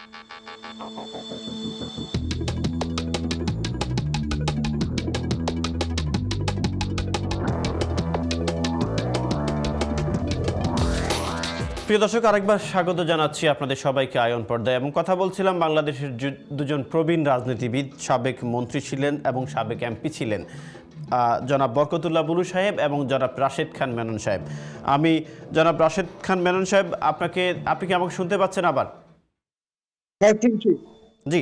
প্রিয় দর্শক, আরেকবার স্বাগত জানাচ্ছি আপনাদের সবাইকে আয়ন পর্দায়। এবং কথা বলছিলাম বাংলাদেশের দুজন প্রবীণ রাজনীতিবিদ, সাবেক মন্ত্রী ছিলেন এবং সাবেক এমপি ছিলেন, জনাব বরকতুল্লাহ বুলু সাহেব এবং জনাব রাশেদ খান মেনন সাহেব। আমি জনাব রাশেদ খান মেনন সাহেব, আপনি কি আমাকে শুনতে পাচ্ছেন আবার? জি,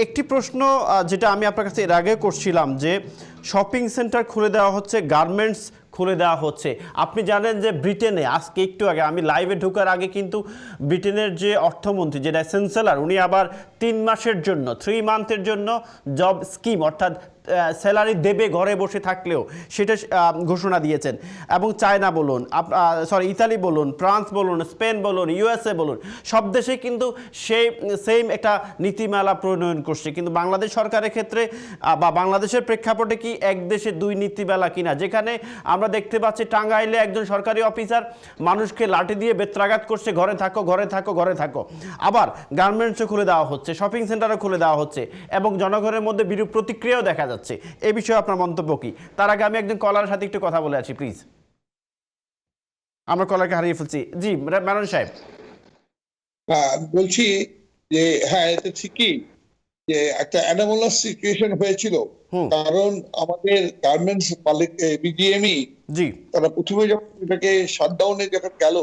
একটি প্রশ্ন যেটা আমি আপনার কাছে এর আগে করছিলাম যে শপিং সেন্টার খুলে দেওয়া হচ্ছে, গার্মেন্টস খুলে দেওয়া হচ্ছে। আপনি জানেন যে ব্রিটেনে আজকে একটু আগে আমি লাইভে ঢোকার আগে কিন্তু ব্রিটেনের যে অর্থমন্ত্রী, যেটা চ্যান্সেলর, উনি আবার 3 মাসের জন্য 3 মান্থের জন্য জব স্কিম অর্থাৎ স্যালারি দেবে ঘরে বসে থাকলেও, সেটা ঘোষণা দিয়েছেন। এবং চায়না বলুন, ইতালি বলুন, ফ্রান্স বলুন, স্পেন বলুন, ইউএসএ বলুন, সব দেশে কিন্তু সেই সেম একটা নীতিমালা প্রণয়ন করছে। কিন্তু বাংলাদেশ সরকারের ক্ষেত্রে বা বাংলাদেশের প্রেক্ষাপটে কি এক দেশে দুই নীতিমালা কিনা, যেখানে আমরা দেখতে পাচ্ছি টাঙ্গাইলে একজন সরকারি অফিসার মানুষকে লাঠি দিয়ে বেত্রাঘাত করছে, ঘরে থাকো ঘরে থাকো ঘরে থাকো। আবার গার্মেন্টসও খুলে দেওয়া হচ্ছে, শপিং সেন্টারও খুলে দেওয়া হচ্ছে এবং জনগণের মধ্যে বিরূপ প্রতিক্রিয়াও দেখা যাচ্ছে। এই বিষয়ে আপনার মন্তব্য কি? তার আগে আমি একজন কলারের সাথে একটু কথা বলে আছি, প্লিজ। আমরা কলারকে হারিয়ে ফেলছি। জি মেনন সাহেব, বলছি যে হ্যাঁ, এটা ঠিকই যে একটা অ্যানোমালাস সিচুয়েশন হয়েছিল। কারণ আমাদের গার্মেন্টস মালিক বিজিএমই তারা প্রথমে যখন এটাকে শাটডাউনে যখন গেল,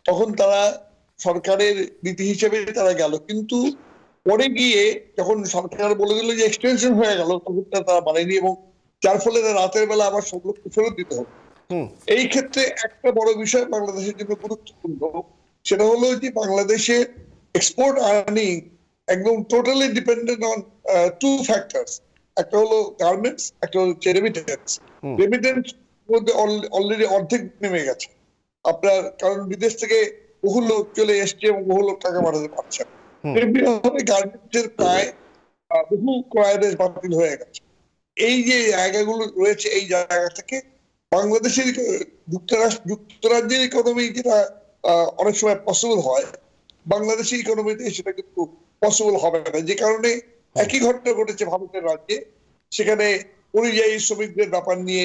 তখন তারা সরকারের নীতি হিসেবে তারা গেল, কিন্তু পরে গিয়ে যখন সরকার বলে দিল যে এক্সটেনশন হয়ে গেল, তখন তারা মানেনি এবং যার ফলে রাতের বেলা আবার সব লোককে ফেরত দিতে হবে। এই ক্ষেত্রে একটা বড় বিষয় বাংলাদেশের জন্য গুরুত্বপূর্ণ, সেটা হলো যে বাংলাদেশের এক্সপোর্ট আর্নিং একদম টোটালি ডিপেন্ডেন্ট অন 2 ফ্যাক্টরস। একটা হলো গার্মেন্টস, একটা হচ্ছে রেমিটেন্স। রেমিটেন্স মধ্যে অলরেডি অর্ধেক নেমে গেছে আপনার, কারণ বিদেশ থেকে বহু লোক চলে এসছে এবং বহু লোক টাকা পাঠাতে পারছে। গার্মেন্টসের প্রায় বহু ক্রয়াদেশ বাতিল হয়ে গেছে। এই যে জায়গাগুলো রয়েছে, এই জায়গা থেকে বাংলাদেশের যুক্তরাজ্যের ইকোনমি যেটা অনেক সময় পসিবল হয়, বাংলাদেশের ইকোনমিতে সেটা কিন্তু পসিবল হবে না। যে কারণে একই ঘটনা ঘটেছে ভারতের রাজ্যে, সেখানে পরিযায়ী শ্রমিকদের ব্যাপার নিয়ে,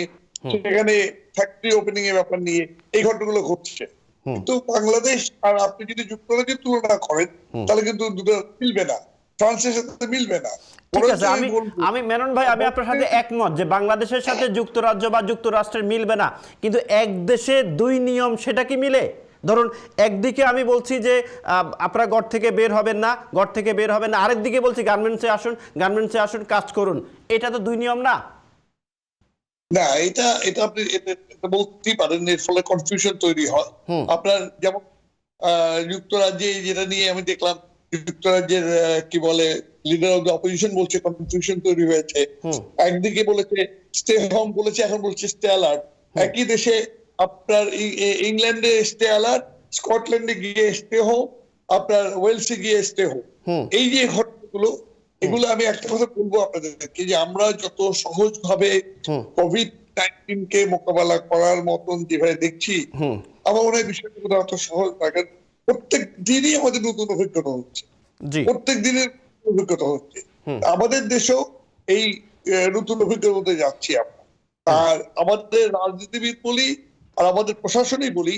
সেখানে ফ্যাক্টরি ওপেনিং এর ব্যাপার নিয়ে এই ঘটনাগুলো ঘটছে। কিন্তু বাংলাদেশ আর আপনি যদি যুক্তরাজ্যের তুলনা করেন, তাহলে কিন্তু দুটো মিলবে না, ফ্রান্সের সাথে মিলবে না। ঠিক আছে, আমি মেনন ভাই, আমি আপনার সাথে একমত যে বাংলাদেশের সাথে যুক্তরাজ্য বা যুক্তরাষ্ট্রের মিলবে না, কিন্তু এক দেশে দুই নিয়ম, সেটা কি মিলে? ধরুন একদিকে আমি বলছি যে আপনারা ঘর থেকে বের হবেন না, আরেকদিকে বলছি গার্মেন্টসে আসুন কাজ করুন। এটা তো দুই নিয়ম না। না, এটা আপনি এটা বলতেই পারেন, এর ফলে কনফিউশন তৈরি হয়। আপনার যেমন যুক্তরাজ্যে যেটা নিয়ে আমি দেখলাম, যুক্তরাজ্যের কি বলে লিডার অফ দ্য অপোজিশন বলছে কনফিউশন তৈরি হয়েছে। একদিকে বলেছে স্টে হোম, বলেছে এখন বলছে স্টে অ্যালার্ট। একই দেশে আপনার ইংল্যান্ডে স্টে অ্যালার্ট, স্কটল্যান্ডে গিয়ে স্টে হোম, আপনার ওয়েলসে গিয়ে স্টে হোম। এই যে ঘটনাগুলো, এগুলো আমি একটা কথা বলবো আপনাদেরকে, যে আমরা যত সহজ ভাবে কোভিড-19 কে মোকাবেলা করার মতন যেভাবে দেখছি, আমার মনে হয় বিষয়টা অত সহজ না। প্রত্যেক দিনই আমাদের নতুন অভিজ্ঞতা হচ্ছে, প্রত্যেক দিনের অভিজ্ঞতা হচ্ছে। আমাদের দেশেও এই নতুন অভিজ্ঞতার মধ্যে যাচ্ছি আমরা। আর আমাদের রাজনীতিবিদ বলি আর আমাদের প্রশাসনই বলি,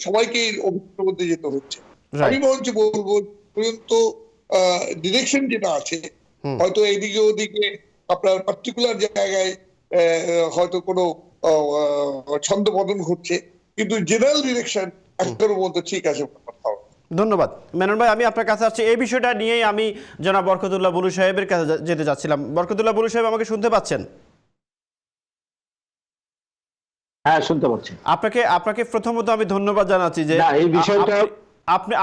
সবাইকে এই অভিজ্ঞতার মধ্যে যেতে হচ্ছে। আমি বরঞ্চ বলবো পর্যন্ত ডিরেকশন যেটা আছে, হয়তো এদিকে ওদিকে আপনার পার্টিকুলার জায়গায় হয়তো কোনো ছন্দপতন ঘটছে, কিন্তু জেনারেল ডিরেকশন একটার মধ্যে ঠিক আছে। ধন্যবাদ মেনন ভাই, আমি আপনার কাছে আসছি এই বিষয়টা নিয়েই। আমি জনাব বরকতুল্লাহ বুলু সাহেবের কাছে যেতে যাচ্ছিলাম। বরকতুল্লাহ বুলু সাহেব, আমাকে শুনতে পাচ্ছেন? হ্যাঁ, শুনতে পাচ্ছি। আপনাকে প্রথমত আমি ধন্যবাদ জানাচ্ছি যে এই বিষয়টা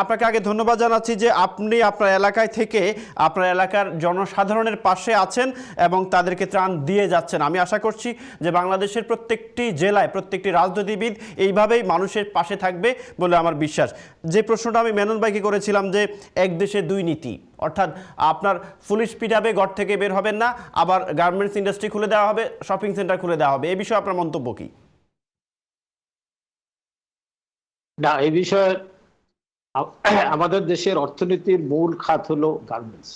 আপনাকে আগে ধন্যবাদ জানাচ্ছি যে আপনি আপনার এলাকায় থেকে আপনার এলাকার জনসাধারণের পাশে আছেন এবং তাদেরকে ত্রাণ দিয়ে যাচ্ছেন। আমি আশা করছি যে বাংলাদেশের প্রত্যেকটি জেলায় প্রত্যেকটি রাজনীতিবিদ এইভাবেই মানুষের পাশে থাকবে বলে আমার বিশ্বাস। যে প্রশ্নটা আমি মেনন ভাইকে করেছিলাম যে এক দেশে দুই নীতি, অর্থাৎ আপনার পুলিশ পিটাবে, ঘর থেকে বের হবেন না, আবার গার্মেন্টস ইন্ডাস্ট্রি খুলে দেওয়া হবে, শপিং সেন্টার খুলে দেওয়া হবে, এই বিষয়ে আপনার মন্তব্য কি? না, এই বিষয়ে আমাদের দেশের অর্থনীতির মূল খাত হলো গার্মেন্টস।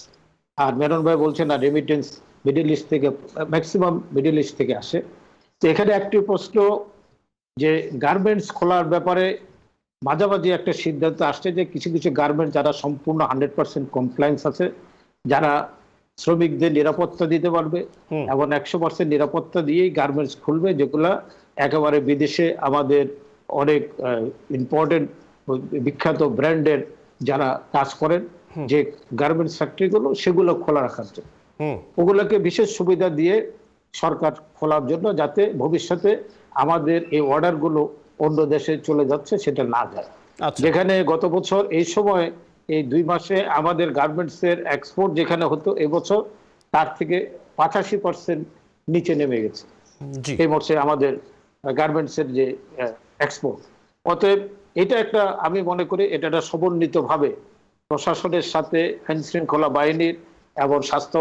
আর মেনন ভাই বলছেন না রেমিটেন্স মিডল ইস্ট থেকে, ম্যাক্সিমাম মিডল ইস্ট থেকে আসে। তো এখানে একটি প্রশ্ন যে গার্মেন্টস খোলার ব্যাপারে মাঝামাঝি একটা সিদ্ধান্ত আসছে যে কিছু কিছু গার্মেন্টস যারা সম্পূর্ণ 100% কমপ্লায়েন্স আছে, যারা শ্রমিকদের নিরাপত্তা দিতে পারবে এবং 100% নিরাপত্তা দিয়েই গার্মেন্টস খুলবে, যেগুলা একেবারে বিদেশে আমাদের অনেক ইম্পর্টেন্ট বিখ্যাত ব্র্যান্ডের যারা কাজ করেন যে গার্মেন্টস ফ্যাক্টরিগুলো, সেগুলো খোলা রাখার জন্য ওগুলোকে বিশেষ সুবিধা দিয়ে সরকার খোলার জন্য, যাতে ভবিষ্যতে আমাদের এই অর্ডারগুলো অন্য দেশে চলে যাচ্ছে সেটা না যায়। যেখানে গত বছর এই সময় এই 2 মাসে আমাদের গার্মেন্টসের এক্সপোর্ট যেখানে হতো, এবছর তার থেকে 85% নিচে নেমে গেছে এই মাসে আমাদের গার্মেন্টসের যে এক্সপোর্ট। অতএব এটা একটা, আমি মনে করি এটা একটা সমন্বিতভাবে প্রশাসনের সাথে আইন শৃঙ্খলা বাহিনীর এবং স্বাস্থ্য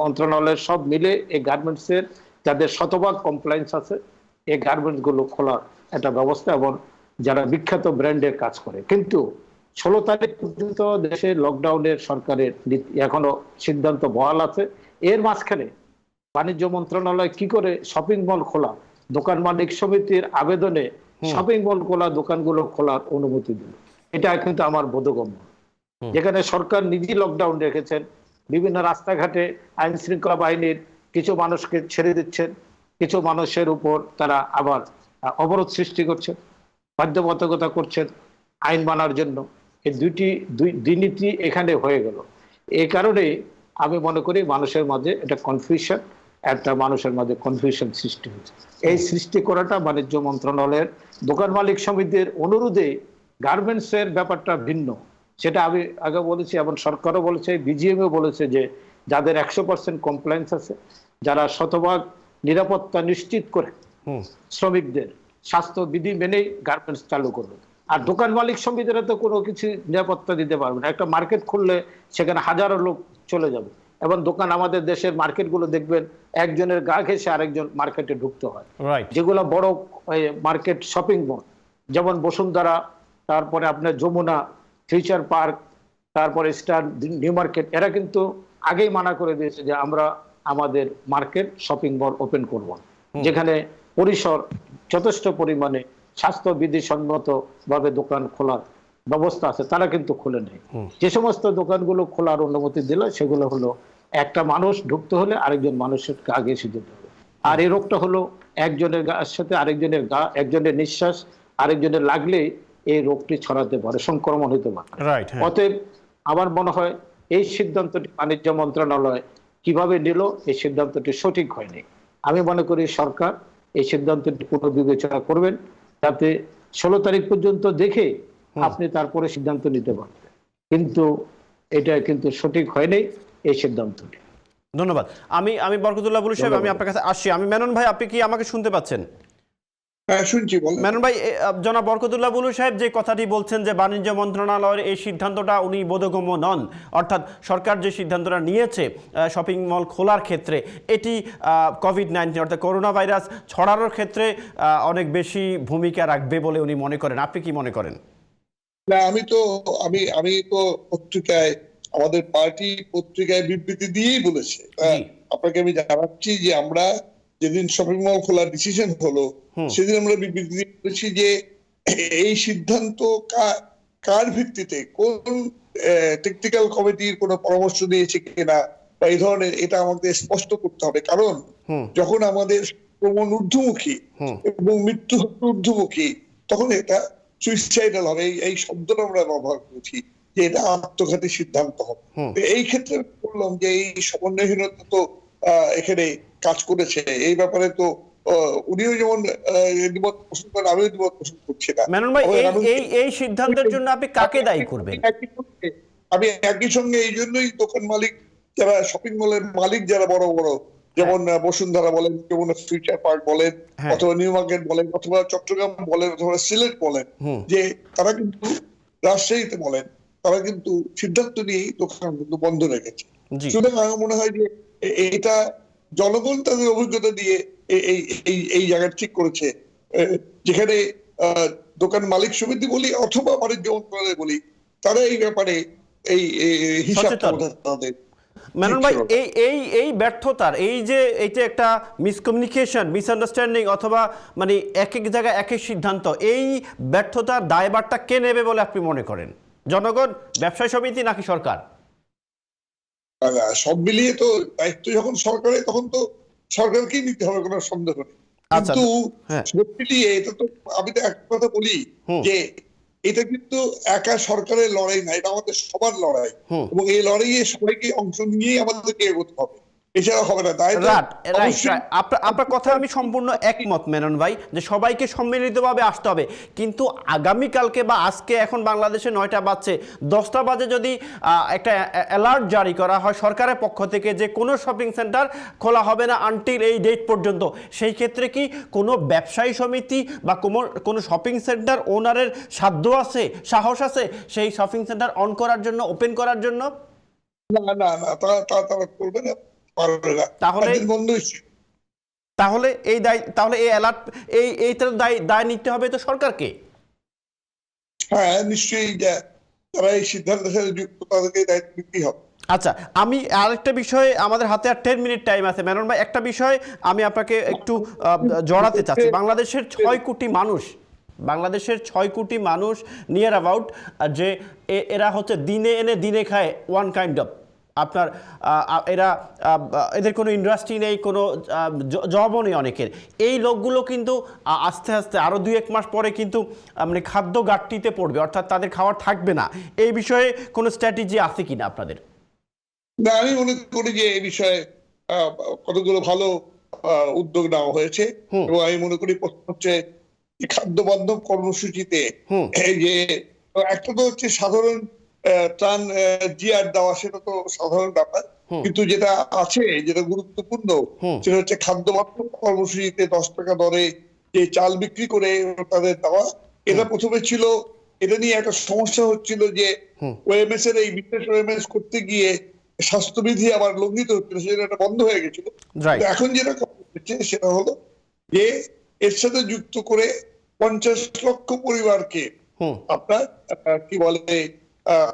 মন্ত্রণালয়ের সব মিলে এই গার্মেন্টসের যাদের শতভাগ কমপ্লায়েন্স আছে এই গার্মেন্টসগুলো খোলার একটা ব্যবস্থা, এবং যারা বিখ্যাত ব্র্যান্ডের কাজ করে। কিন্তু 16 তারিখ পর্যন্ত দেশে লকডাউনের সরকারের এখনো সিদ্ধান্ত বহাল আছে। এর মাঝখানে বাণিজ্য মন্ত্রণালয় কি করে শপিং মল খোলা, দোকান মালিক সমিতির আবেদনে শপিং মল খোলা, দোকানগুলো খোলার অনুমতি দিল, এটা কিন্তু আমার বোধগম্য। যেখানে সরকার নিজেই লকডাউন রেখেছেন, বিভিন্ন রাস্তাঘাটে আইন শৃঙ্খলা বাহিনীর কিছু মানুষকে ছেড়ে দিচ্ছেন, কিছু মানুষের উপর তারা আবার অবরোধ সৃষ্টি করছেন, বাধ্যবাধকতা করছেন আইন মানার জন্য। এই দুই নীতি এখানে হয়ে গেল। এই কারণে আমি মনে করি মানুষের মাঝে একটা মানুষের মাঝে কনফিউশন সৃষ্টি হয়েছে। এই সৃষ্টি করাটা বাণিজ্য মন্ত্রণালয়ের দোকান মালিক সমিতির অনুরোধে গার্মেন্টসের ব্যাপারটা ভিন্ন, সেটা আমি আগে বলেছি এবং সরকারও বলেছে, বিজিএমও বলেছে যে যাদের 100% কমপ্লায়েন্স আছে, যারা শতভাগ নিরাপত্তা নিশ্চিত করে শ্রমিকদের স্বাস্থ্য বিধি মেনেই গার্মেন্টস চালু করবে। আর দোকান মালিক সমিতিরা তো কোনো কিছু নিরাপত্তা দিতে পারবে না। একটা মার্কেট খুললে সেখানে হাজারো লোক চলে যাবে, এবং দোকান আমাদের দেশের মার্কেটগুলো দেখবেন একজনের গা ঘেঁষে আরেকজন মার্কেটে ঢুকতে হয়। যেগুলো বড় মার্কেট শপিং মল যেমন বসুন্ধরা, তারপরে আপনার যমুনা, ফিউচার পার্ক, তারপরে স্টার, নিউ মার্কেট, এরা কিন্তু আগেই মানা করে দিয়েছে যে আমরা আমাদের মার্কেট শপিং মল ওপেন করব, যেখানে পরিসর যথেষ্ট পরিমাণে স্বাস্থ্যবিধি সম্মত ভাবে দোকান খোলার ব্যবস্থা আছে, তারা কিন্তু খুলে নেই। যে সমস্ত দোকানগুলো খোলার অনুমতি দিল সেগুলো হলো একটা মানুষ ঢুকতে হলে আরেকজন মানুষের গা ঘেঁষে যেতে হবে। আর এই রোগটা হলো একজনের গার সাথে আরেকজনের গা, একজনের নিঃশ্বাস আরেকজনের লাগলে এই রোগটি ছড়াতে পারে, সংক্রমণ হতে পারে। অতএব আমার মনে হয় এই সিদ্ধান্তটি বাণিজ্য মন্ত্রণালয় কিভাবে নিল, এই সিদ্ধান্তটি সঠিক হয়নি। আমি মনে করি সরকার এই সিদ্ধান্তটি পুনর্বিবেচনা করবেন, যাতে 16 তারিখ পর্যন্ত দেখে আপনি তারপরে সিদ্ধান্ত নিতে পারবেন। কিন্তু এটা কিন্তু সঠিক হয়নি এই সিদ্ধান্তটি। ধন্যবাদ। আমি বরকতুল্লাহ বুলু সাহেব, আমি আপনার কাছে আসছি। আমি মেনন ভাই, আপনি কি আমাকে শুনতে পাচ্ছেন? হ্যাঁ, শুনছি, বলেন। মেনন ভাই, জনাব বরকতুল্লাহ বুলু সাহেব যে কথাটি বলছেন যে বাণিজ্য মন্ত্রণালয়ের এই সিদ্ধান্তটা উনি বোধগম্য নন, অর্থাৎ সরকার যে সিদ্ধান্তটা নিয়েছে শপিং মল খোলার ক্ষেত্রে, এটি কোভিড-19 অর্থাৎ করোনা ভাইরাস ছড়ানোর ক্ষেত্রে অনেক বেশি ভূমিকা রাখবে বলে উনি মনে করেন। আপনি কি মনে করেন? না, আমি তো পত্রিকায়, আমাদের পার্টি পত্রিকায় বিবৃতি দিয়েই বলেছে। আপনাকে আমি জানাচ্ছি যে আমরা যেদিন শপিং মল খোলার ডিসিশন হলো সেদিন আমরা বিবৃতি দিয়ে বলেছি যে এই সিদ্ধান্ত কার ভিত্তিতে, কোন টেকনিক্যাল কমিটির কোনো পরামর্শ দিয়েছে কিনা বা এই ধরনের, এটা আমাদের স্পষ্ট করতে হবে। কারণ যখন আমাদের ক্রমণ ঊর্ধ্বমুখী এবং মৃত্যু ঊর্ধ্বমুখী, তখন এটা সুইসাইডাল হবে। এই শব্দটা আমরা ব্যবহার করেছি যে এটা আত্মঘাতী সিদ্ধান্ত হবে। এই ক্ষেত্রে বললাম যে এই সমন্বয়হীনতা তো এখানে কাজ করেছে। এই ব্যাপারে তো উনিও যেমন দ্বিমত পোষণ করেন, আমিও দ্বিমত পোষণ করছি না। মেনন ভাই, এই সিদ্ধান্তের জন্য আপনি কাকে দায়ী করবেন? আমি একই সঙ্গে এই জন্যই দোকান মালিক যারা, শপিং মলের মালিক যারা বড় বড়, যেমন বসুন্ধরা বলেন, যেমন ফিউচার পার্ক বলেন, অথবা নিউ মার্কেট বলেন, অথবা চট্টগ্রাম বলেন, অথবা সিলেট বলেন, যে তারা কিন্তু, রাজশাহীতে বলেন, তারা কিন্তু সিদ্ধান্ত নিয়েই দোকান কিন্তু বন্ধ রেখেছে। সুতরাং আমার মনে হয় যে এটা জনগণ তাদের অভিজ্ঞতা দিয়ে এই জায়গা ঠিক করেছে, যেখানে দোকান মালিক সমিতি বলি অথবা বাণিজ্য মন্ত্রণালয় বলি, তারা এই ব্যাপারে এই হিসাবটা তাদের। মেনন ভাই, এই ব্যর্থতার এই যে এইটা একটা মিসকমিউনিকেশন, মিসআন্ডারস্ট্যান্ডিং অথবা মানে এক এক জায়গায় এক এক সিদ্ধান্ত, এই ব্যর্থতার দায়ভারটা কে নেবে বলে আপনি মনে করেন? জনগণ, ব্যবসায়ী সমিতি নাকি সরকার? সব মিলিয়ে তো দায়িত্ব যখন সরকারের, তখন তো সরকারকেই নিতে হবে, কোনো সন্দেহ নেই। কিন্তু সব মিলিয়ে এটা তো আমি তো এক কথা বলি যে এটা কিন্তু একা সরকারের লড়াই না, এটা আমাদের সবার লড়াই, এবং এই লড়াইয়ে সবাইকে অংশ নিয়েই আমাদেরকে এগোতে হবে, এছাড়া হবে না। আপনার কথা আমি সম্পূর্ণ একমত মেনন ভাই, যে সবাইকে সম্মিলিতভাবে আসতে হবে। কিন্তু আগামীকালকে বা আজকে এখন বাংলাদেশে 9টা বাজছে, 10টা বাজে যদি একটা অ্যালার্ট জারি করা হয় সরকারের পক্ষ থেকে যে কোনো শপিং সেন্টার খোলা হবে না আনটিল এই ডেট পর্যন্ত, সেই ক্ষেত্রে কি কোনো ব্যবসায়ী সমিতি বা কোনো শপিং সেন্টার ওনারের সাধ্য আছে, সাহস আছে সেই শপিং সেন্টার অন করার জন্য, ওপেন করার জন্য? না না না, তারা করবে না। তাহলে এই অ্যালার্ট, এইটার দায় নিতে হবে তো সরকারকে। হ্যাঁ নিশ্চয়ই, তারা এই সিদ্ধান্তের সাথে যুক্ত, তাদেরকে দায়িত্ব নিতেই হবে। আচ্ছা, আমি আরেকটা বিষয়, আমাদের হাতে আর 10 মিনিট টাইম আছে মেনন ভাই, একটা বিষয় আমি আপনাকে একটু জড়াতে চাচ্ছি। বাংলাদেশের 6 কোটি মানুষ নিয়ার অ্যাবাউট, যে এরা হচ্ছে দিনে এনে দিনে খায়, ওয়ান কাইন্ড অফ আপনার এদের কোনো ইন্ডাস্ট্রি নেই, কোনো জবও নেই অনেকের। এই লোকগুলো কিন্তু আস্তে আস্তে আরও 2-1 মাস পরে কিন্তু মানে খাদ্য ঘাটতিতে পড়বে, অর্থাৎ তাদের খাবার থাকবে না। এই বিষয়ে কোনো স্ট্র্যাটেজি আছে কিনা আপনাদের? না, আমি মনে করি যে এই বিষয়ে কতগুলো ভালো উদ্যোগ নেওয়া হয়েছে, এবং আমি মনে করি প্রথম হচ্ছে খাদ্য বান্ধব কর্মসূচিতে এই যে একটা তো হচ্ছে সাধারণ ত্রাণ জিআর দেওয়া, সেটা তো সাধারণ ব্যাপার, কিন্তু যেটা আছে, যেটা গুরুত্বপূর্ণ, সেটা হচ্ছে খাদ্য বান্ধব কর্মসূচিতে 10 টাকা দরে যে চাল বিক্রি করে তাদের দেওয়া। এটা প্রথমে ছিল, এটা নিয়ে একটা সমস্যা হচ্ছিল যে ওএমএস এর এই বিশেষ ওএমএস করতে গিয়ে স্বাস্থ্যবিধি আবার লঙ্ঘিত হচ্ছিল, সেটা বন্ধ হয়ে গেছিল। এখন যেটা হচ্ছে সেটা হলো যে এর সাথে যুক্ত করে 50 লক্ষ পরিবারকে আপনার কি বলে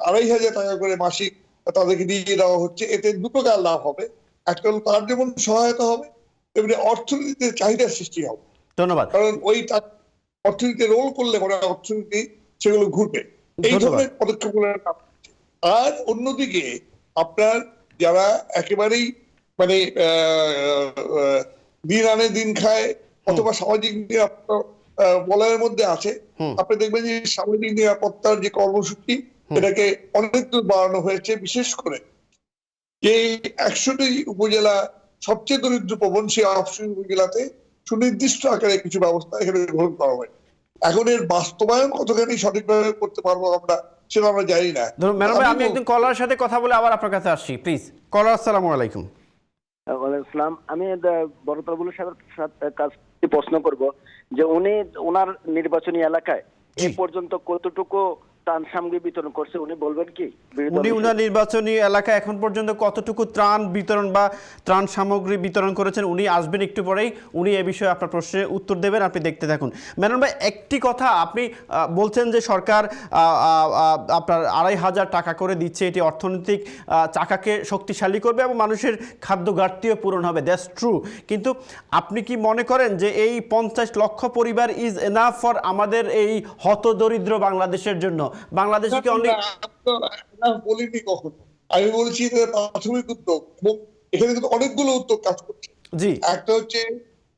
2,500 টাকা করে মাসিক তাদেরকে দিয়ে দেওয়া হচ্ছে। এতে দুটো কাজ লাভ হবে, একটা হলো তার যেমন সহায়তা হবে, তেমনি অর্থনীতিতে চাহিদা সৃষ্টি হবে। ধন্যবাদ। কারণ ওই অর্থনীতি রোল করলে পরে অর্থনীতি সেগুলো ঘুরবে, এই ধরনের পদক্ষেপগুলো। আর অন্যদিকে আপনার যারা একেবারেই মানে দিন আনে দিন খায় অথবা সামাজিক নিরাপত্তা বলয়ের মধ্যে আছে, আপনি দেখবেন যে সামাজিক নিরাপত্তার যে কর্মসূচি, এটাকে অনেক দূর বাড়ানো হয়েছে। বিশেষ করে যে 100টি উপজেলা সবচেয়ে দরিদ্র প্রবণ, সেই 100 উপজেলাতে সুনির্দিষ্ট আকারে কিছু ব্যবস্থা এখানে গ্রহণ করা হয়। এখন এর বাস্তবায়ন কতখানি সঠিকভাবে করতে পারবো আমরা, সেটা আমরা জানি না। আমি একজন কলার সাথে কথা বলে আবার আপনার কাছে আসছি, প্লিজ। কলার, আসসালামু আলাইকুম। ওয়ালাইকুম আসসালাম। আমি বড়তরবুল সাহেবের কাছে প্রশ্ন করব যে ওনার নির্বাচনী এলাকায় এ পর্যন্ত কতটুকু ত্রাণ সামগ্রী বিতরণ করছে, উনি বলবেন কি? উনি ওনার নির্বাচনী এলাকায় এখন পর্যন্ত কতটুকু ত্রাণ বিতরণ বা ত্রাণ সামগ্রী বিতরণ করেছেন, উনি আসবেন একটু পরেই, উনি এ বিষয়ে আপনার প্রশ্নের উত্তর দেবেন, আপনি দেখতে থাকুন। মেনন ভাই, একটি কথা আপনি বলছেন যে সরকার আপনার 2,500 টাকা করে দিচ্ছে, এটি অর্থনৈতিক চাকাকে শক্তিশালী করবে এবং মানুষের খাদ্য ঘাটতিও পূরণ হবে, দ্যাটস ট্রু। কিন্তু আপনি কি মনে করেন যে এই 50 লক্ষ পরিবার ইজ এনাফ ফর আমাদের এই হতদরিদ্র বাংলাদেশের জন্য? বাংলাদেশে কি অনেক বলিনি কখনো, আমি বলছি প্রাথমিক উদ্যোগ, এবং এখানে কিন্তু অনেকগুলো উদ্যোগ কাজ করছে। জি, একটা হচ্ছে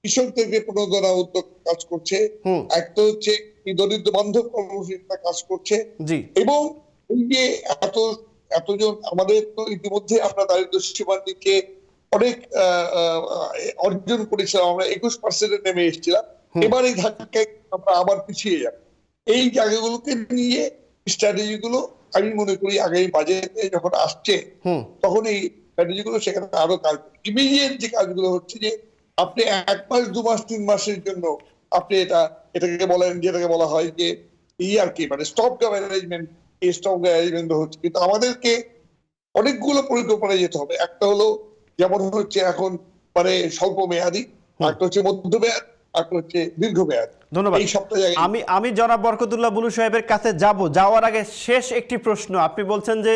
কৃষকদেরকে প্রণোদনা উদ্যোগ কাজ করছে, একটা হচ্ছে দরিদ্র বান্ধব কর্মসূচিটা কাজ করছে, এবং এই যে এতজন আমাদের তো ইতিমধ্যে আমরা দারিদ্র সীমার দিকে অনেক অর্জন করেছিলাম, আমরা 21% নেমে এসেছিলাম, এবার এই ধাক্কায় আমরা আবার পিছিয়ে যাব। এই জায়গাগুলোকে নিয়ে স্ট্র্যাটেজি গুলো আমি মনে করি আগামী বাজেটে যখন আসছে তখন এই স্ট্র্যাটেজি গুলো সেখানে আরো কাজ, ইমিডিয়েট যে কাজগুলো হচ্ছে যে আপনি 1 মাস 2 মাস 3 মাসের জন্য আপনি এটাকে বলেন, যেটাকে বলা হয় যে আর কি মানে স্টপ গভ অ্যারেঞ্জমেন্ট, এই স্টপ গভ অ্যারেঞ্জমেন্ট হচ্ছে। কিন্তু আমাদেরকে অনেকগুলো পরিকল্পনায় যেতে হবে। একটা হলো যেমন হচ্ছে এখন মানে স্বল্প মেয়াদী, একটা হচ্ছে মধ্যমেয়াদ, একটা হচ্ছে দীর্ঘমেয়াদ। ধন্যবাদ। এই সপ্তাহে আমি জনাব বরকতুল্লাহ বুলু সাহেবের কাছে যাওয়ার আগে শেষ একটি প্রশ্ন। আপনি বলছেন যে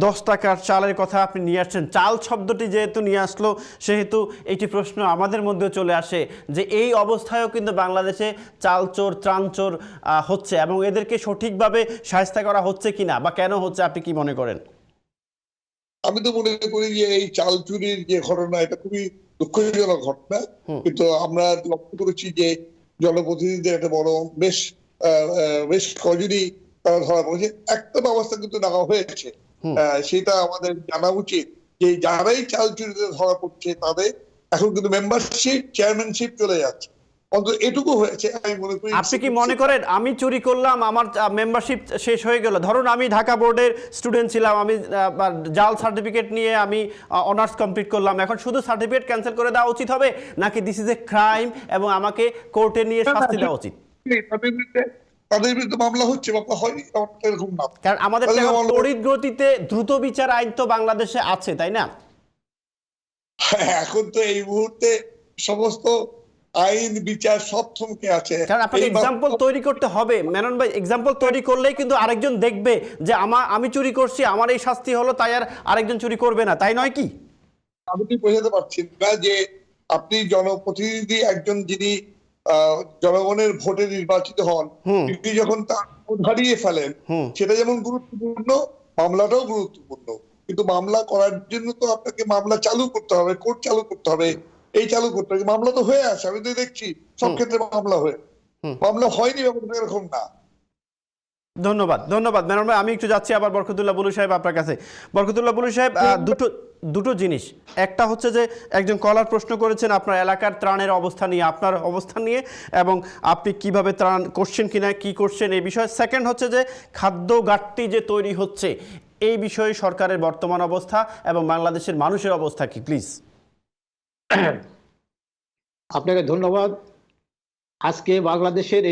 10 টাকার চালের কথা আপনি নিয়ে আসছেন, চাল শব্দটি যেহেতু নিয়ে আসলো সেহেতু একটি প্রশ্ন আমাদের মধ্যে চলে আসে যে এই অবস্থায়ও কিন্তু বাংলাদেশে চাল চোর ত্রাণ চোর হচ্ছে এবং এদেরকে সঠিকভাবে শায়েস্তা করা হচ্ছে কিনা বা কেন হচ্ছে, আপনি কি মনে করেন? আমি তো মনে করি যে এই চাল চুরির যে ঘটনা এটা খুবই দুঃখজনক ঘটনা, কিন্তু আমরা লক্ষ্য করেছি যে জনপ্রতিনিধিদের একটা বড় বেশ কজনই তারা ধরা পড়েছে। একটা ব্যবস্থা কিন্তু নেওয়া হয়েছে, সেটা আমাদের জানা উচিত যে যারাই চাল চুরিতে ধরা পড়ছে তাদের এখন কিন্তু মেম্বারশিপ চেয়ারম্যানশিপ চলে যাচ্ছে, অন্তত এটুকু হয়েছে। আমি মনে করি আপনি কি মনে করেন আমি চুরি করলাম আমার মেম্বারশিপ শেষ হয়ে গেল, ধরুন আমি ঢাকা বোর্ডের স্টুডেন্ট ছিলাম, আমি জাল সার্টিফিকেট নিয়ে আমি অনার্স কমপ্লিট করলাম, এখন শুধু সার্টিফিকেট ক্যান্সেল করে দেওয়া উচিত হবে নাকি দিস ইজ এ ক্রাইম এবং আমাকে কোর্টে নিয়ে শাস্তি দেওয়া উচিত? তাদের বিরুদ্ধে মামলা হচ্ছে, মামলা হয়নি এরকম না, কারণ আমাদের তড়িৎ গতিতে দ্রুত বিচার আইন তো বাংলাদেশে আছে, তাই না? এখন তো এই মুহূর্তে সমস্ত আইন বিচার সব থমকে আছে। কারণ আপনাকে এক্সাম্পল তৈরি করতে হবে মেনন ভাই, এক্সাম্পল তৈরি করলেই কিন্তু আরেকজন দেখবে যে আমি চুরি করছি, আমার এই শাস্তি হলো, তাই আর আরেকজন চুরি করবে না, তাই নয় কি? আমি কি বোঝাতে পারছি না যে আপনি জনপ্রতিনিধি একজন যিনি জনগণের ভোটে নির্বাচিত হন, তিনি যখন তার ভোট হারিয়ে ফেলেন সেটা যেমন গুরুত্বপূর্ণ, মামলাটাও গুরুত্বপূর্ণ। কিন্তু মামলা করার জন্য তো আপনাকে মামলা চালু করতে হবে, কোর্ট চালু করতে হবে, এই চালু করতে হবে। মামলা তো হয়ে আসে, আমি তো দেখছি সব ক্ষেত্রে মামলা হয়নি ব্যাপারটা এরকম না। ধন্যবাদ মেনন ভাই। আমি একটু যাচ্ছি আবার বরকতুল্লাহ বুলু সাহেব আপনার কাছে। বরকতুল্লাহ বুলু সাহেব, দুটো জিনিস, একটা হচ্ছে যে একজন কলার প্রশ্ন করেছেন আপনার এলাকার ত্রাণের অবস্থা নিয়ে, আপনার অবস্থা নিয়ে এবং আপনি কিভাবে ত্রাণ করছেন কিনা, কি করছেন এই বিষয়ে। সেকেন্ড হচ্ছে যে খাদ্য ঘাটতি যে তৈরি হচ্ছে এই বিষয়ে সরকারের বর্তমান অবস্থা এবং বাংলাদেশের মানুষের অবস্থা কি, প্লিজ। আপনাকে ধন্যবাদ। আজকে বাংলাদেশের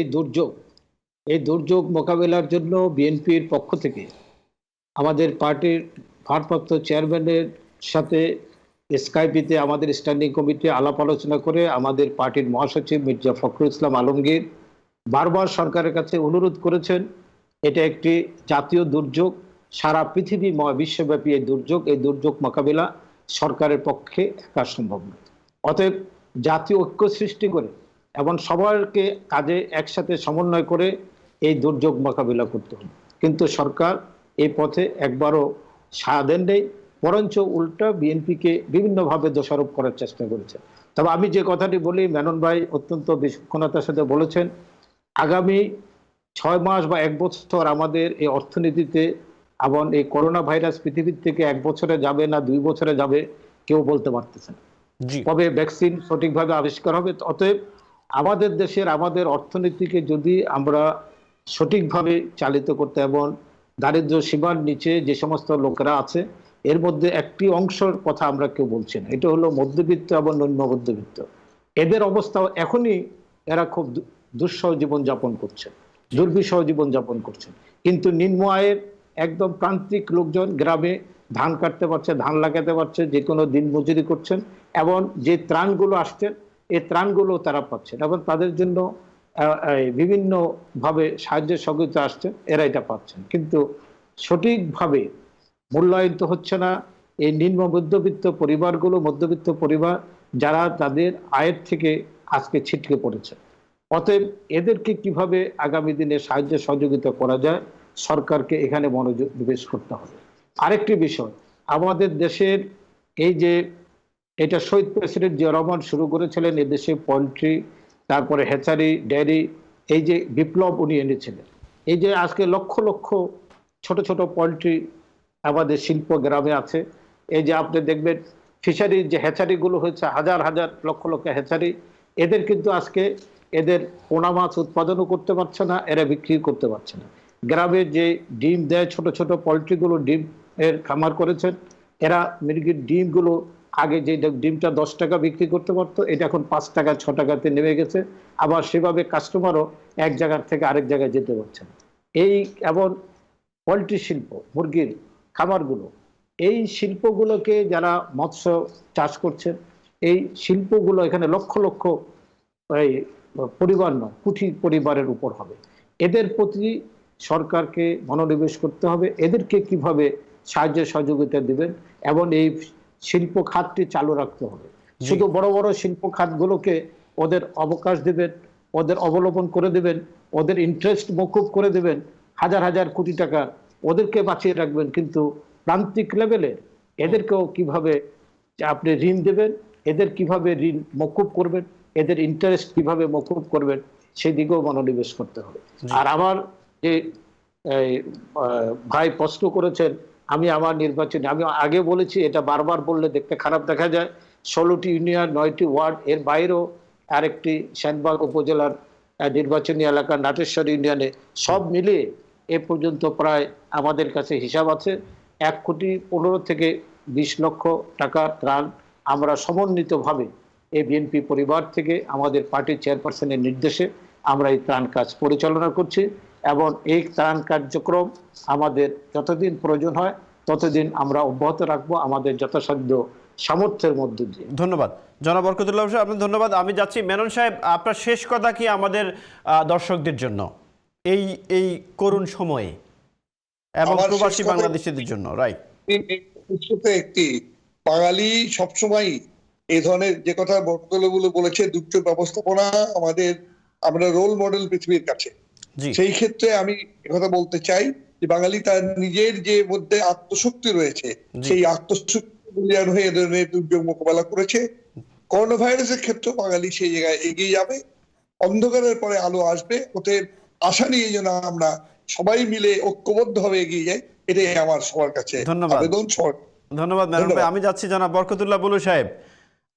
এই দুর্যোগ মোকাবেলার জন্য বিএনপির পক্ষ থেকে আমাদের পার্টির ভারপ্রাপ্ত চেয়ারম্যানের সাথে স্কাইপিতে আমাদের স্ট্যান্ডিং কমিটি আলাপ আলোচনা করে আমাদের পার্টির মহাসচিব মির্জা ফখরুল ইসলাম আলমগীর বারবার সরকারের কাছে অনুরোধ করেছেন, এটা একটি জাতীয় দুর্যোগ, সারা পৃথিবী বিশ্বব্যাপী এই দুর্যোগ মোকাবেলা সরকারের পক্ষে একা সম্ভব নয়। অতএব জাতীয় ঐক্য সৃষ্টি করে এবং সবাইকে কাজে একসাথে সমন্বয় করে এই দুর্যোগ মোকাবিলা করতে হবে। কিন্তু সরকার এই পথে একবারও সাড়া দেন নেই, বরঞ্চ উল্টা বিএনপিকে বিভিন্নভাবে দোষারোপ করার চেষ্টা করেছে। তবে আমি যে কথাটি বলি, মেনন ভাই অত্যন্ত বিচক্ষণতার সাথে বলেছেন, আগামী 6 মাস বা 1 বছর আমাদের এই অর্থনীতিতে এবং এই করোনা ভাইরাস পৃথিবীর থেকে 1 বছরে যাবে না 2 বছরে যাবে কেউ বলতে পারতেছে না, কবে ভ্যাকসিন সঠিকভাবে আবিষ্কার হবে। অতএব আমাদের দেশের আমাদের অর্থনীতিকে যদি আমরা সঠিকভাবে চালিত করতে এবং দারিদ্র্য সীমার নিচে যে সমস্ত লোকেরা আছে এর মধ্যে একটি অংশের কথা আমরা কেউ বলছি না, এটা হলো মধ্যবিত্ত এবং নিম্ন মধ্যবিত্ত। এদের অবস্থা এখনই, এরা খুব দুঃসহ জীবনযাপন করছে, দুর্বিষহ জীবনযাপন করছে। কিন্তু নিম্ন আয়ের একদম প্রান্তিক লোকজন গ্রামে ধান কাটতে পারছে, ধান লাগাতে পারছে, যে কোনো দিন মজুরি করছেন এবং যে ত্রাণগুলো আসছে এই ত্রাণগুলো তারা পাচ্ছেন এবং তাদের জন্য বিভিন্নভাবে সাহায্যের সহযোগিতা আসছে, এরা এটা পাচ্ছেন। কিন্তু সঠিকভাবে মূল্যায়ন তো হচ্ছে না এই নিম্ন মধ্যবিত্ত পরিবার যারা তাদের আয়ের থেকে আজকে ছিটকে পড়েছে। অতএব এদেরকে কিভাবে আগামী দিনে সাহায্য সহযোগিতা করা যায় সরকারকে এখানে মনোনিবেশ করতে হবে। আরেকটি বিষয়, আমাদের দেশের এই যে এটা শহীদ প্রেসিডেন্ট জিয়া রহমান শুরু করেছিলেন, এদেশে পোল্ট্রি, তারপরে হ্যাচারি, ডেয়ারি, এই যে বিপ্লব উনি এনেছিলেন, এই যে আজকে লক্ষ লক্ষ ছোট ছোট পোল্ট্রি আমাদের শিল্প গ্রামে আছে। এই যে আপনি দেখবেন ফিশারির যে হ্যাচারিগুলো হয়েছে, হাজার হাজার লক্ষ লক্ষ হ্যাচারি, এদের কিন্তু আজকে এদের পোনা মাছ উৎপাদনও করতে পারছে না, এরা বিক্রি করতে পারছে না। গ্রামে যে ডিম দেয় ছোট ছোট পোল্ট্রিগুলো, ডিম এর খামার করেছেন, এরা মুরগির ডিমগুলো আগে যে ডিমটা 10 টাকা বিক্রি করতে পারতো, এটা এখন 5 টাকা 6 টাকাতে নেমে গেছে। আবার সেভাবে কাস্টমারও এক জায়গার থেকে আরেক জায়গায় যেতে পারছে না। এই এবং পোলট্রি শিল্প, মুরগির খামারগুলো, এই শিল্পগুলোকে যারা মৎস্য চাষ করছেন, এই শিল্পগুলো এখানে লক্ষ লক্ষ পরিবার নয়, কোটি পরিবারের উপর হবে। এদের প্রতি সরকারকে মনোনিবেশ করতে হবে, এদেরকে কিভাবে সাহায্য সহযোগিতা দিবেন এবং এই শিল্প খাতটি চালু রাখতে হবে। শুধু বড় বড় শিল্প খাতগুলোকে ওদের অবকাশ দেবেন, ওদের অবলম্বন করে দেবেন, ওদের ইন্টারেস্ট মকুব করে দেবেন, হাজার হাজার কোটি টাকা ওদেরকে বাঁচিয়ে রাখবেন, কিন্তু প্রান্তিক লেভেলে এদেরকেও কিভাবে আপনি ঋণ দেবেন, এদের কিভাবে ঋণ মকুব করবেন, এদের ইন্টারেস্ট কিভাবে মকুব করবেন, সেই দিকেও মনোনিবেশ করতে হবে। আর আমার যে ভাই প্রশ্ন করেছেন, আমি আমার নির্বাচনে, আমি আগে বলেছি, এটা বারবার বললে দেখতে খারাপ দেখা যায়, 16টি ইউনিয়ন, 9টি ওয়ার্ড, এর বাইরেও আরেকটি সেনবাগ উপজেলার নির্বাচনী এলাকা নাটেশ্বর ইউনিয়নে, সব মিলিয়ে এ পর্যন্ত প্রায় আমাদের কাছে হিসাব আছে 1,15,00,000 থেকে 20 লক্ষ টাকা ত্রাণ আমরা সমন্বিতভাবে এই বিএনপি পরিবার থেকে আমাদের পার্টির চেয়ারপারসনের নির্দেশে আমরা এই ত্রাণ কাজ পরিচালনা করছি, এবং এই ত্রাণ কার্যক্রম আমাদের যতদিন প্রয়োজন হয় ততদিন আমরা অব্যাহত রাখবো আমাদের যথাসাধ্য সামর্থ্যের মধ্য দিয়ে। ধন্যবাদ জনাব বরকতুল্লাহ সাহেব, আপনার ধন্যবাদ। আমি যাচ্ছি মেনন সাহেব, আপনার শেষ কথা কি আমাদের দর্শকদের জন্য এই এই করুণ সময়ে এবং প্রবাসী বাংলাদেশিদের জন্য? রাইট, একটি বাঙালি সবসময় এই ধরনের যে কথা বরকতুল্লাহ বলেছে, দুর্যোগ ব্যবস্থাপনা আমরা রোল মডেল পৃথিবীর কাছে। সেই ক্ষেত্রে আমি কথা বলতে চাই যে বাঙালি তার নিজের যে মধ্যে আত্মশক্তি রয়েছে, সেই আত্মশক্তি মূল্যায়ন হয়ে এ ধরনের দুর্যোগ মোকাবেলা করেছে। করোনা ভাইরাসের ক্ষেত্রে বাঙালি সেই জায়গায় এগিয়ে যাবে, অন্ধকারের পরে আলো আসবে, ওতে আশা নিয়ে যেন আমরা সবাই মিলে ঐক্যবদ্ধ ভাবে এগিয়ে যাই, এটাই আমার সবার কাছে আবেদন। ধন্যবাদ মেনন ভাই। আমি যাচ্ছি জনাব বরকতুল্লাহ বুলু সাহেব,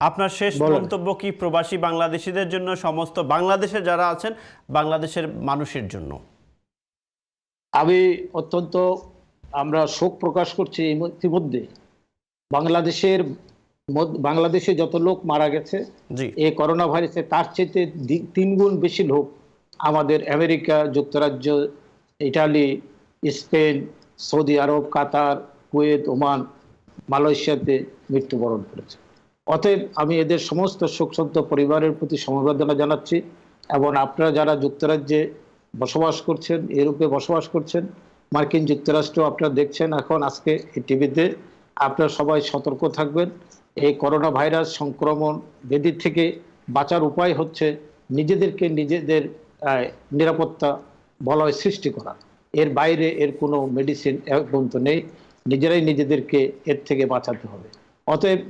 আপনার শেষ মন্তব্য কি প্রবাসী বাংলাদেশিদের জন্য, সমস্ত বাংলাদেশে যারা আছেন, বাংলাদেশের মানুষের জন্য? আমি অত্যন্ত আমরা শোক প্রকাশ করছি ইতিমধ্যে বাংলাদেশে যত লোক মারা গেছে এই করোনা ভাইরাসে, তার চেয়ে 3 গুণ বেশি লোক আমাদের আমেরিকা যুক্তরাজ্য, ইটালি, স্পেন, সৌদি আরব, কাতার, কুয়েত, ওমান, মালয়েশিয়াতে মৃত্যুবরণ করেছে। অতএব আমি এদের সমস্ত শোকসন্তপ্ত পরিবারের প্রতি সমবেদনা জানাচ্ছি, এবং আপনারা যারা যুক্তরাজ্যে বসবাস করছেন, ইউরোপে বসবাস করছেন, মার্কিন যুক্তরাষ্ট্র আপনারা দেখছেন এখন আজকে এই টিভিতে, আপনারা সবাই সতর্ক থাকবেন। এই করোনা ভাইরাস সংক্রমণ ব্যাধি থেকে বাঁচার উপায় হচ্ছে নিজেদের নিরাপত্তা বলয় সৃষ্টি করা, এর বাইরে এর কোনো মেডিসিন পর্যন্ত নেই, নিজেরাই নিজেদেরকে এর থেকে বাঁচাতে হবে। অতএব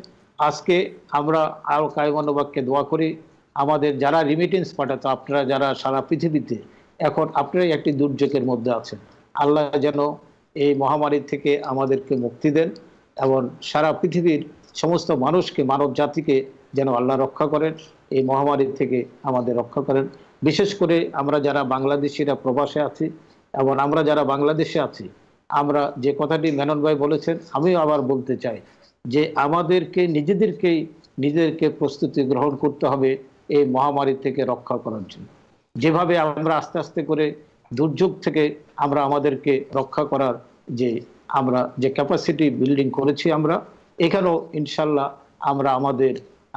আজকে আমরা আরও কায়মানুবাক্যে দোয়া করি, আমাদের যারা রিমিটেন্স পাঠাতো, আপনারা যারা সারা পৃথিবীতে এখন আপনারাই একটি দুর্যোগের মধ্যে আছেন, আল্লাহ যেন এই মহামারী থেকে আমাদেরকে মুক্তি দেন, এবং সারা পৃথিবীর সমস্ত মানুষকে, মানব জাতিকে যেন আল্লাহ রক্ষা করেন, এই মহামারী থেকে আমাদের রক্ষা করেন। বিশেষ করে আমরা যারা বাংলাদেশিরা প্রবাসে আছি এবং আমরা যারা বাংলাদেশে আছি, আমরা যে কথাটি মেনন ভাই বলেছেন, আমিও আবার বলতে চাই যে আমাদেরকে নিজেদেরকে প্রস্তুতি গ্রহণ করতে হবে এই মহামারী থেকে রক্ষা করার জন্য। যেভাবে আমরা আস্তে আস্তে করে দুর্যোগ থেকে আমরা আমাদেরকে রক্ষা করার আমরা যে ক্যাপাসিটি বিল্ডিং করেছি, আমরা এখানেও ইনশাল্লাহ আমরা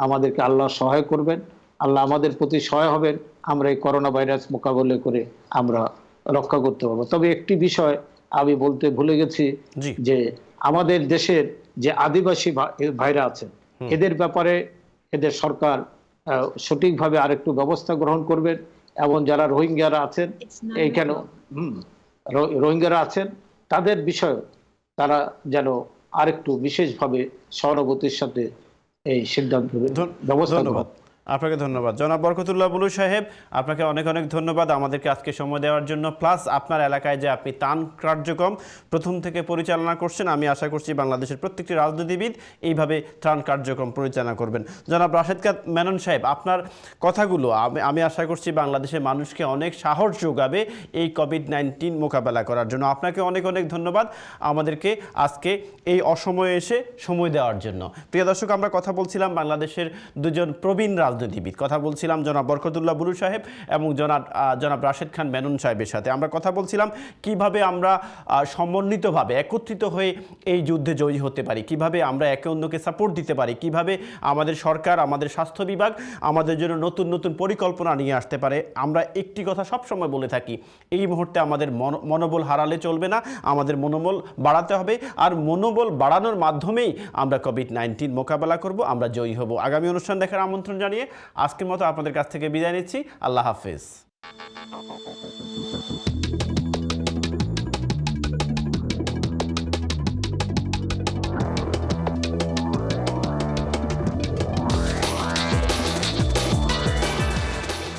আমাদেরকে আল্লাহ সহায় করবেন, আল্লাহ আমাদের প্রতি সহায় হবেন, আমরা এই করোনা ভাইরাস মোকাবিলা করে আমরা রক্ষা করতে পারবো। তবে একটি বিষয় আমি বলতে ভুলে গেছি, যে আমাদের দেশের যে আদিবাসী ভাইরা আছেন, এদের ব্যাপারে এদের সরকার সঠিকভাবে আরেকটু ব্যবস্থা গ্রহণ করবেন, এবং যারা রোহিঙ্গারা আছেন এইখানে রোহিঙ্গারা আছেন, তাদের বিষয়ে তারা যেন আরেকটু বিশেষভাবে সহানুভূতির সাথে এই সিদ্ধান্ত ব্যবস্থা গ্রহণ। আপনাকে ধন্যবাদ জনাব বরকতুল্লাহ বুলু সাহেব, আপনাকে অনেক অনেক ধন্যবাদ আমাদেরকে আজকে সময় দেওয়ার জন্য, প্লাস আপনার এলাকায় যে আপনি ত্রাণ কার্যক্রম প্রথম থেকে পরিচালনা করছেন, আমি আশা করছি বাংলাদেশের প্রত্যেকটি রাজনীতিবিদ এইভাবে ত্রাণ কার্যক্রম পরিচালনা করবেন। জনাব রাশেদ মেনন সাহেব, আপনার কথাগুলো আমি আশা করছি বাংলাদেশের মানুষকে অনেক সাহস যোগাবে এই কোভিড-19 মোকাবেলা করার জন্য। আপনাকে অনেক অনেক ধন্যবাদ আমাদেরকে আজকে এই অসময়ে এসে সময় দেওয়ার জন্য। প্রিয় দর্শক, আমরা কথা বলছিলাম বাংলাদেশের দুজন প্রবীণ রাজনীতিবিদ রাজনীতিবিদ। কথা বলছিলাম জনাব বরকতুল্লাহ বুলু সাহেব এবং জনাব রাশেদ খান মেনন সাহেবের সাথে। আমরা কথা বলছিলাম কিভাবে আমরা সমন্বিতভাবে একত্রিত হয়ে এই যুদ্ধে জয়ী হতে পারি, কিভাবে আমরা একে অন্যকে সাপোর্ট দিতে পারি, কিভাবে আমাদের সরকার, আমাদের স্বাস্থ্য বিভাগ আমাদের জন্য নতুন নতুন পরিকল্পনা নিয়ে আসতে পারে। আমরা একটি কথা সবসময় বলে থাকি, এই মুহূর্তে আমাদের মনোবল হারালে চলবে না, আমাদের মনোবল বাড়াতে হবে। আর মনোবল বাড়ানোর মাধ্যমেই আমরা কোভিড-19 মোকাবেলা করব, আমরা জয়ী হব। আগামী অনুষ্ঠান দেখার আমন্ত্রণ জানিয়ে আজকের মতো আপনাদের কাছ থেকে বিদায় নিচ্ছি। আল্লাহ হাফেজ।